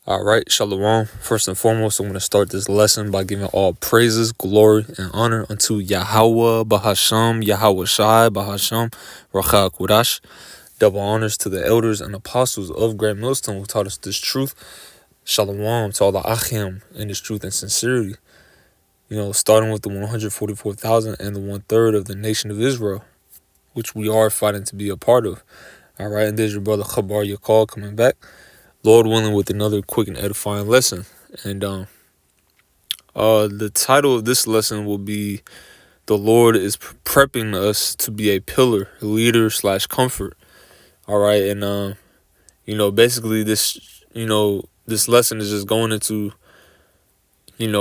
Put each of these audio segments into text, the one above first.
All right, Shalom. First and foremost, I'm going to start this lesson by giving all praises, glory, and honor unto Yahweh, Bahasham, Yahweh Shai, Bahasham, Racha Kudash. Double honors to the elders and apostles of Great Millstone who taught us this truth. Shalom to all the Achim in this truth and sincerity. Starting with the 144,000 and the 1/3 of the nation of Israel, which we are fighting to be a part of. All right, and there's your brother Chabar Yakal coming back, Lord willing, with another quick and edifying lesson. And the title of this lesson will be, "The Lord is prepping us to be a pillar, leader / comfort." All right, and basically this lesson is just going into in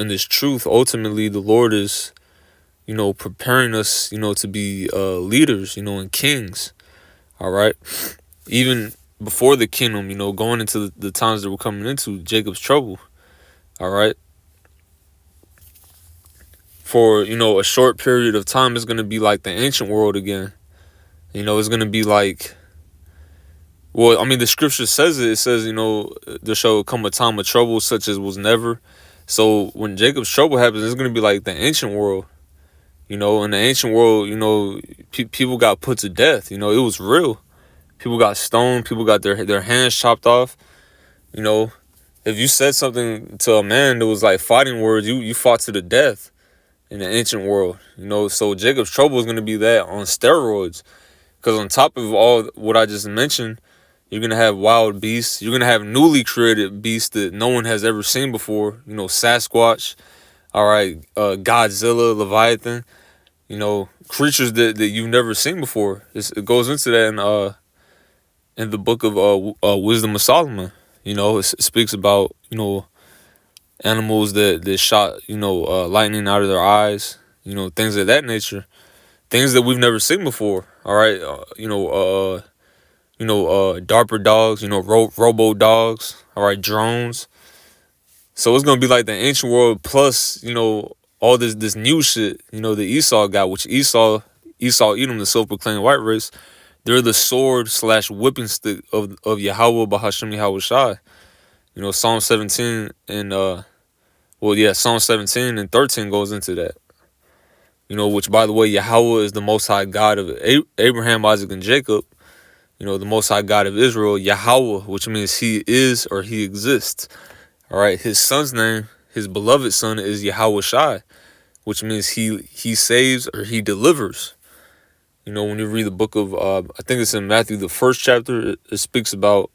this truth. Ultimately, the Lord is preparing us to be leaders, and kings. All right, even before the kingdom, going into the times that we're coming into, Jacob's trouble. All right, for a short period of time, it's going to be like the ancient world again. It's going to be like, well, I mean, the scripture says it. It says, there shall come a time of trouble such as was never. So when Jacob's trouble happens, it's going to be like the ancient world. In the ancient world, people got put to death. It was real. People got stoned. People got their hands chopped off. If you said something to a man that was like fighting words, you fought to the death in the ancient world. So Jacob's trouble is going to be that on steroids. Because on top of all what I just mentioned, you're going to have wild beasts. You're going to have newly created beasts that no one has ever seen before. Sasquatch, all right, Godzilla, Leviathan, creatures that you've never seen before. It goes into that in the book of Wisdom of Solomon. It speaks about, animals that shot, lightning out of their eyes, things of that nature. Things that we've never seen before, all right? DARPA dogs, robo dogs, all right, drones. So it's going to be like the ancient world plus, all this new shit, that Esau got, which Esau, Edom, the self-proclaimed white race, they're the sword / whipping stick of Yahweh, Bahasham, Yahweh Shai. Psalm 17 and, Psalm 17 and 13 goes into that. Which, by the way, Yahweh is the Most High God of Abraham, Isaac, and Jacob. The Most High God of Israel, Yahweh, which means He is or He exists. All right, His son's name, His beloved son, is Yahweh Shai, which means He saves or He delivers. When you read the book of, I think it's in Matthew, the 1st chapter, it speaks about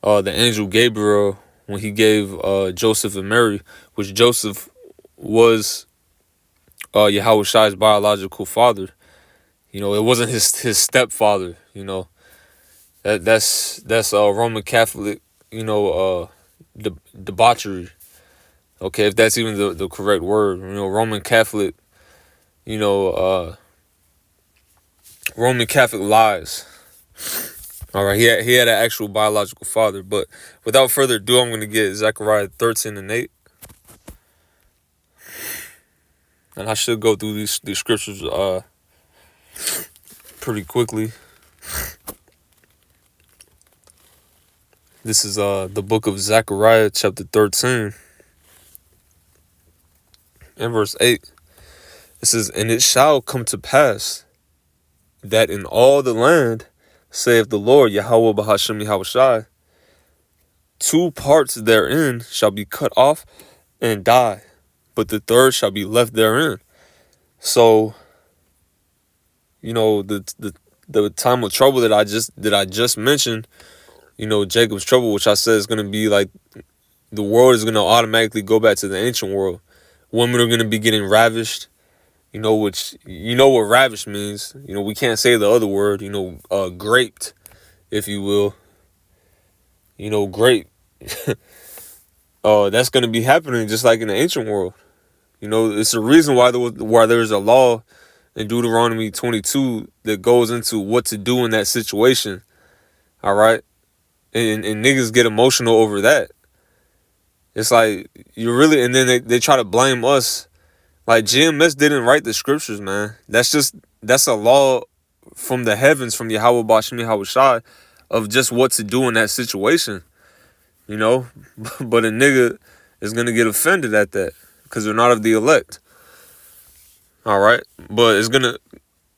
the angel Gabriel when he gave Joseph and Mary, which Joseph was Yahweh Shai's biological father. It wasn't his stepfather. That's Roman Catholic, debauchery. Okay, if that's even the correct word. Roman Catholic, Roman Catholic lies. All right, he had an actual biological father. But without further ado, I'm going to get Zechariah 13 and 8. And I should go through these scriptures pretty quickly. This is the book of Zechariah, chapter 13, and verse 8. It says, "And it shall come to pass that in all the land, saith the Lord, Yahweh Bahasham Yahweh Shai, 2 parts therein shall be cut off and die, but the 3rd shall be left therein." So, the time of trouble that I just mentioned, Jacob's trouble, which I said is going to be like the world is going to automatically go back to the ancient world. Women are going to be getting ravished, which, what ravished means. We can't say the other word, graped, if you will. Grape. That's going to be happening just like in the ancient world. It's the reason why there's a law in Deuteronomy 22 that goes into what to do in that situation. All right? And niggas get emotional over that. It's like, and then they try to blame us. Like, GMS didn't write the scriptures, man. That's a law from the heavens, from Yahweh Bashim Yahweh Shai, of just what to do in that situation. you know, but a nigga is gonna get offended at that because they're not of the elect. All right, but it's gonna.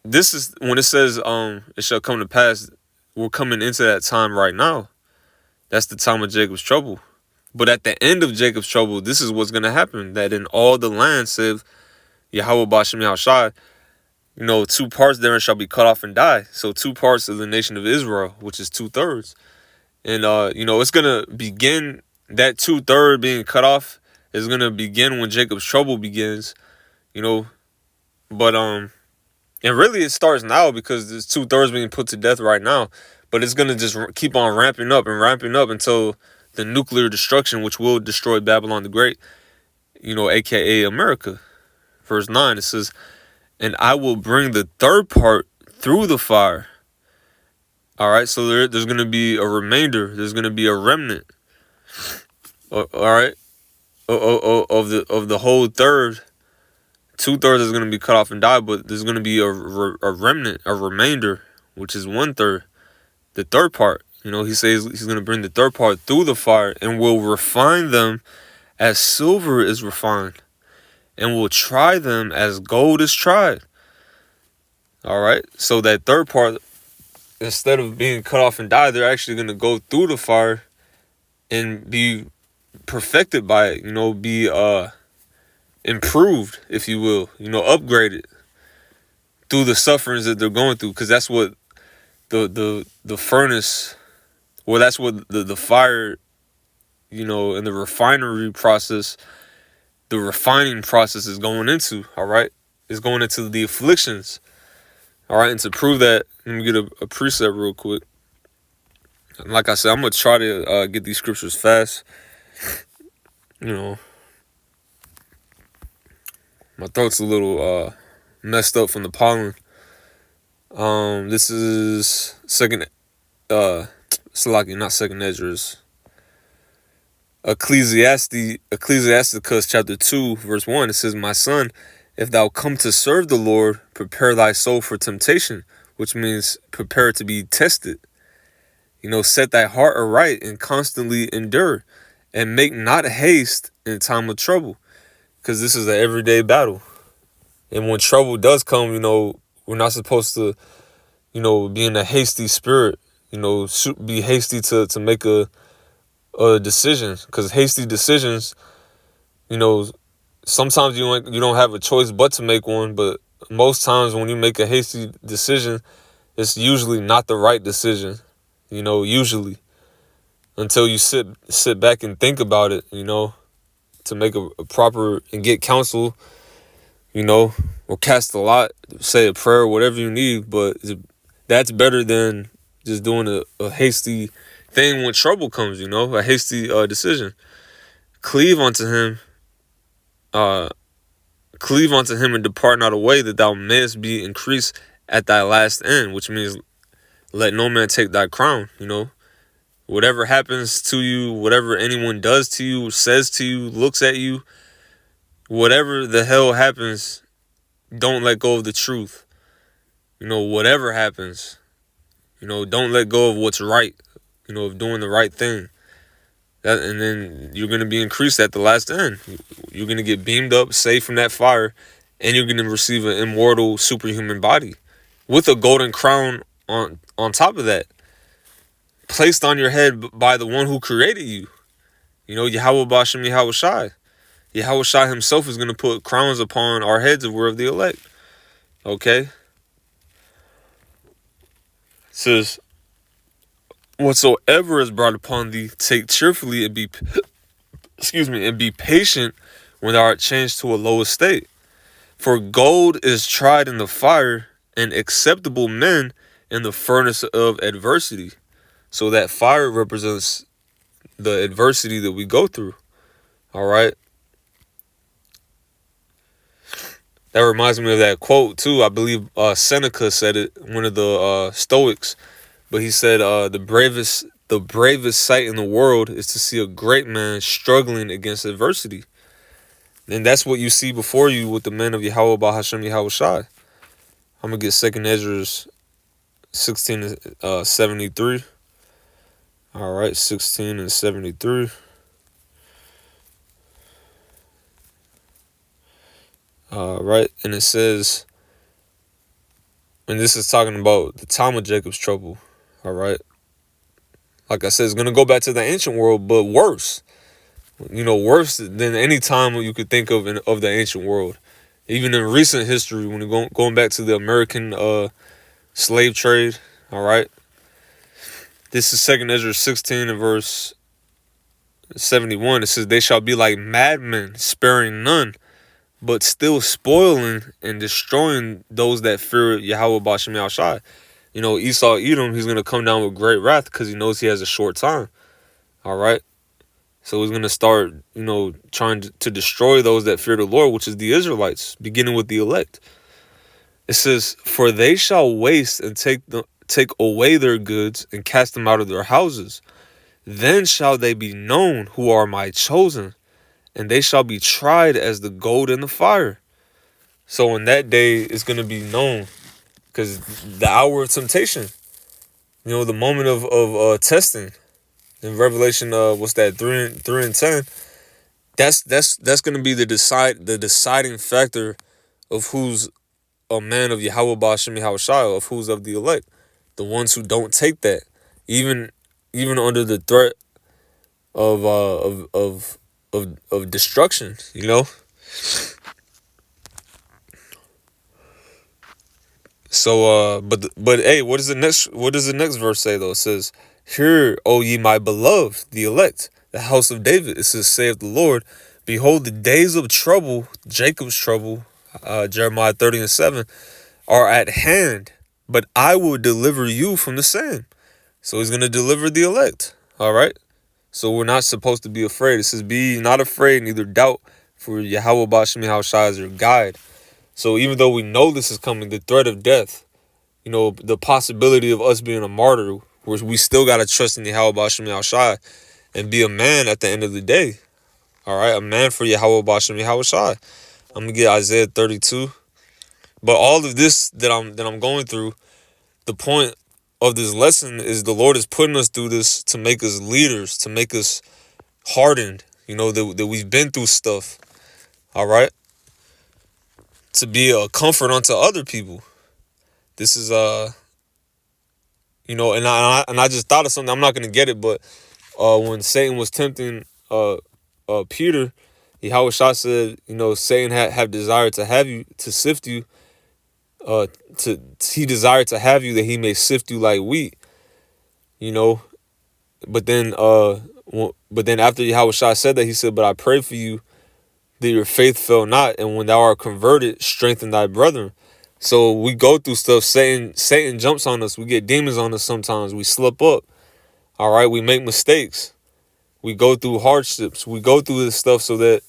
This is when it says it shall come to pass. We're coming into that time right now. That's the time of Jacob's trouble. But at the end of Jacob's trouble, this is what's gonna happen. That in all the land, saith Yahweh Bashem Yahushai, you know, 2 parts therein shall be cut off and die. So 2 parts of the nation of Israel, which is 2/3. And you know, it's gonna begin, that 2/3 being cut off is gonna begin when Jacob's trouble begins, you know. But and really it starts now because there's 2/3 being put to death right now. But it's gonna just keep on ramping up until the nuclear destruction, which will destroy Babylon the Great, you know, aka America. Verse 9, it says, and I will bring the 3rd part through the fire. All right, so there's going to be a remainder. There's going to be a remnant. All right, of the whole third. 2/3 is going to be cut off and die, but there's going to be a remnant, a remainder, which is 1/3. The 3rd part, you know, he says he's going to bring the 3rd part through the fire and will refine them as silver is refined, and will try them as gold is tried. All right, so that 3rd part, instead of being cut off and die, they're actually going to go through the fire and be perfected by it, you know, be improved, if you will, you know, upgraded through the sufferings that they're going through, because that's what the furnace, well, that's what the fire, you know, and the refinery process, the refining process is going into. All right, it's going into the afflictions. All right, and to prove that, let me get a precept real quick. Like I said, I'm gonna try to get these scriptures fast. You know, my throat's a little messed up from the pollen. This is second, Salaki, not second Esdras. Ecclesiasticus chapter 2, verse 1. It says, my son, if thou come to serve the Lord, prepare thy soul for temptation, which means prepare to be tested. You know, set thy heart aright and constantly endure, and make not haste in time of trouble, because this is an everyday battle. And when trouble does come, you know, we're not supposed to, you know, be in a hasty spirit, you know, be hasty to make a decision, because hasty decisions, you know, sometimes you don't have a choice but to make one, but most times when you make a hasty decision, it's usually not the right decision, you know, usually, until you sit back and think about it, you know, to make a proper and get counsel, you know, or cast a lot, say a prayer, whatever you need, but that's better than just doing a hasty thing when trouble comes, you know, a hasty decision. Cleave unto him and depart not away, that thou mayest be increased at thy last end, which means let no man take thy crown, you know. Whatever happens to you, whatever anyone does to you, says to you, looks at you, whatever the hell happens, don't let go of the truth. You know, whatever happens, you know, don't let go of what's right, you know, of doing the right thing. And then you're going to be increased at the last end. You're going to get beamed up, saved from that fire, and you're going to receive an immortal, superhuman body with a golden crown on top of that, placed on your head by the one who created you. You know, Yahweh Bashem Yahushai. Yahushai himself is going to put crowns upon our heads if we're of the elect. Okay? It says, whatsoever is brought upon thee, take cheerfully and be patient when thou art changed to a low estate. For gold is tried in the fire, and acceptable men in the furnace of adversity. So that fire represents the adversity that we go through. All right. That reminds me of that quote too. I believe Seneca said it, one of the Stoics. But he said the bravest sight in the world is to see a great man struggling against adversity. And that's what you see before you with the men of Yahweh Bahashem Yahushai. I'm going to get 2nd Esdras 16:73. All right, 16 and 73. All right, and it says, and this is talking about the time of Jacob's trouble. All right, like I said, it's gonna go back to the ancient world, but worse. Worse than any time you could think of the ancient world. Even in recent history, when you're going back to the American slave trade. All right, this is 2 Ezra 16 and verse 71. It says, they shall be like madmen, sparing none, but still spoiling and destroying those that fear Yahweh Ba'Shem Yahushai. Esau Edom, he's going to come down with great wrath because he knows he has a short time. All right. So he's going to start, trying to destroy those that fear the Lord, which is the Israelites, beginning with the elect. It says, for they shall waste and take away their goods and cast them out of their houses. Then shall they be known who are my chosen, and they shall be tried as the gold in the fire. So in that day, it's going to be known, because the hour of temptation, the moment of testing, in Revelation, what's that, 3 and 10, that's going to be the deciding factor of who's a man of Yahweh Ba'Shem Yahushua, of who's of the elect, the ones who don't take that, even under the threat of destruction, So, but hey, what does the next verse say though? It says, "Hear, O ye my beloved, the elect, the house of David." It says, "Saith the Lord, behold, the days of trouble, Jacob's trouble, Jeremiah 30 and 7, are at hand, but I will deliver you from the same." So he's gonna deliver the elect. All right. So we're not supposed to be afraid. It says, "Be not afraid, neither doubt, for Yahweh Ba'Shem Yahushua is your guide." So even though we know this is coming, the threat of death, the possibility of us being a martyr, where we still got to trust in Yahweh Ba'Shem Yahushua and be a man at the end of the day. All right, a man for Yahweh Ba'Shem Yahushua. I'm going to get Isaiah 32. But all of this that I'm going through, the point of this lesson is the Lord is putting us through this to make us leaders, to make us hardened, that we've been through stuff. All right. To be a comfort unto other people. This is and I just thought of something. I'm not gonna get it, but when Satan was tempting Peter, Yahweh Shah said, Satan have desired to have you, to sift you, he desired to have you that he may sift you like wheat, But then after Yahweh Shah said that, he said, "But I pray for you that your faith fail not, and when thou art converted, strengthen thy brethren." So we go through stuff. Satan jumps on us. We get demons on us sometimes. We slip up. All right. We make mistakes. We go through hardships. We go through this stuff so that,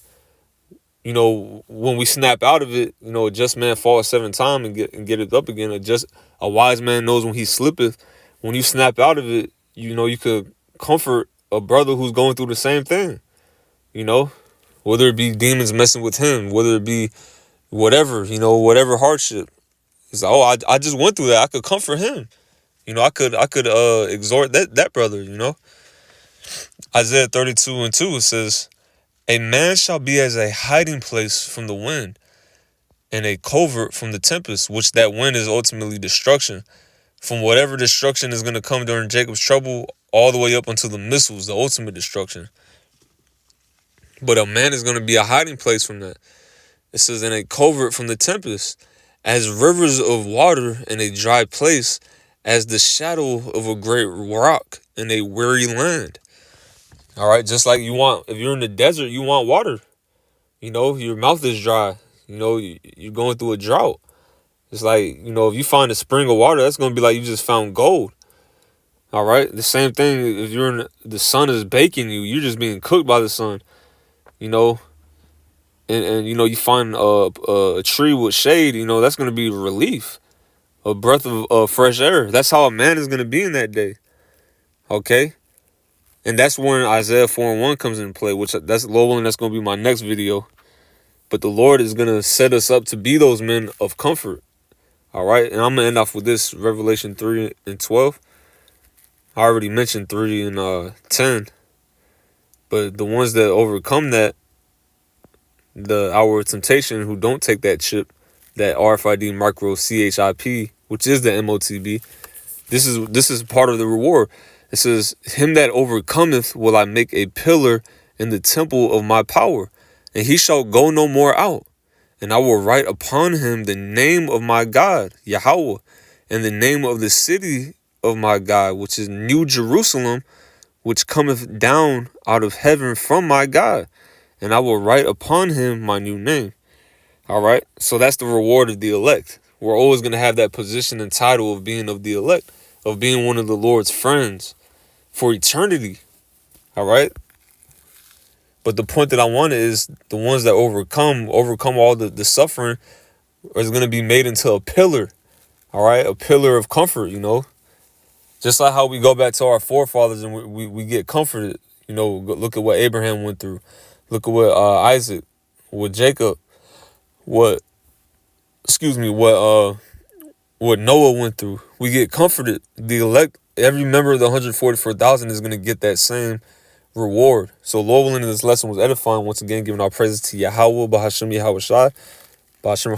when we snap out of it, a just man falls 7 times and get it up again. A wise man knows when he slippeth. When you snap out of it, you could comfort a brother who's going through the same thing, whether it be demons messing with him, whether it be whatever, whatever hardship. It's like, I just went through that. I could comfort him. I could exhort that brother, Isaiah 32 and 2, it says, "A man shall be as a hiding place from the wind, and a covert from the tempest," which that wind is ultimately destruction. From whatever destruction is going to come during Jacob's trouble, all the way up until the missiles, the ultimate destruction. But a man is going to be a hiding place from that. It says, "In a covert from the tempest, as rivers of water in a dry place, as the shadow of a great rock in a weary land." All right, just like if you're in the desert, you want water. Your mouth is dry. You're going through a drought. It's like, if you find a spring of water, that's going to be like you just found gold. All right, the same thing if the sun is baking you, you're just being cooked by the sun. And you find a tree with shade, that's going to be relief, a breath of fresh air. That's how a man is going to be in that day. Okay? And that's when Isaiah 4 and 1 comes into play, which that's Lord, and that's going to be my next video. But the Lord is going to set us up to be those men of comfort. All right? And I'm going to end off with this, Revelation 3 and 12. I already mentioned 3 and 10. But the ones that overcome that, the our temptation, who don't take that chip, that RFID micro CHIP, which is the MOTB, this is part of the reward. It says, him that overcometh will I make a pillar in the temple of my power, and he shall go no more out. And I will write upon him the name of my God, Yahweh, and the name of the city of my God, which is New Jerusalem, which cometh down out of heaven from my God. And I will write upon him my new name. All right. So that's the reward of the elect. We're always going to have that position and title of being of the elect, of being one of the Lord's friends for eternity. All right. But the point that I wanted is the ones that overcome all the suffering is going to be made into a pillar. All right. A pillar of comfort, just like how we go back to our forefathers and we get comforted. Look at what Abraham went through. Look at what Isaac, what Jacob, what Noah went through. We get comforted. The elect, every member of the 144,000 is going to get that same reward. So Lord willing, this lesson was edifying. Once again, giving our praises to Yahweh, Bahashem Yahweh Shai, Bahashem